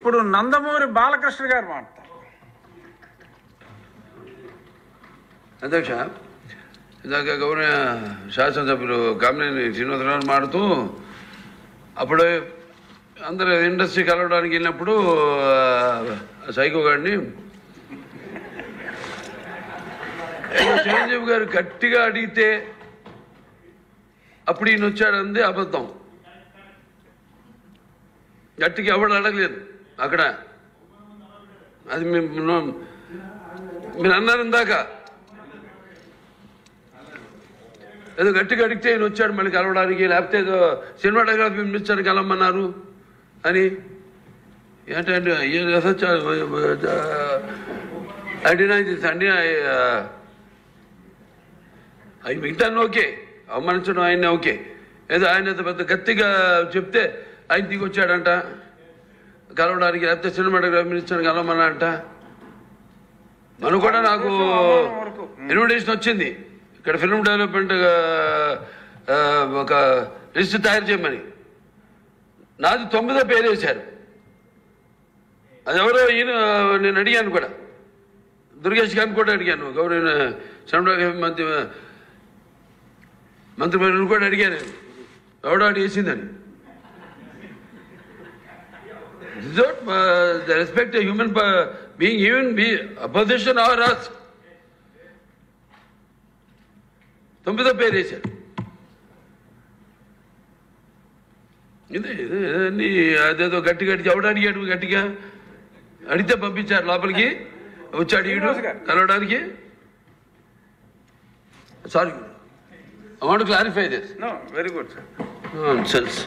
ఇప్పుడు నందమూరి బాలకృష్ణ గారు మాట్లాడతారు. అధ్యక్ష, ఇందాక గౌరవ శాసనసభ్యులు కామినేని శ్రీనివాసరావు మాడుతూ అప్పుడు అందరూ ఇండస్ట్రీ కలవడానికి వెళ్ళినప్పుడు సైకో గారిని చిరంజీవి గారు గట్టిగా అడిగితే అప్పుడు ఈయన వచ్చాడంది అబద్ధం. గట్టిగా ఎవడు అడగలేదు అక్కడ. అది మీరు అన్నారు ఇందాక, ఏదో గట్టిగా అడిగితే ఈయన వచ్చాడు మళ్ళీ కలవడానికి, లేకపోతే ఏదో సినిమాటోగ్రఫీ మినిస్టర్ కలవమన్నారు అని. ఏంటంటే అవి మిగతాను ఓకే, అవమానించడం ఆయన ఓకే. ఏదో ఆయన పెద్ద గట్టిగా చెప్తే ఆయన దిగి వచ్చాడంట కలవడానికి, లేకపోతే సినిమాటోగ్రఫీ మినిస్టర్ కలవమన్నా అంట. మనం కూడా నాకు ఇన్విటేషన్ వచ్చింది ఇక్కడ ఫిల్మ్ డెవలప్మెంట్ ఒక లిస్ట్ తయారు చేయమని. నాది 9వ పేరు వేశారు. అది ఎవరో ఈయన నేను అడిగాను కూడా, దుర్గేష్ గారిని కూడా అడిగాను, గౌరవ సినిమాటోగ్రఫీ మంత్రివర్యులు కూడా అడిగాను ఎవడో అటు వేసిందని. The respect a human being, even be opposition or us. 9వ పేరు వేశారు. ఇదే అదేదో గట్టిగా ఎవడు అడిగాడు, గట్టిగా అడిగితే పంపించారు లోపలికి, వచ్చాడు ఈడు కలవడానికి. Sorry, I want to clarify this. No, very good, sir. Nonsense.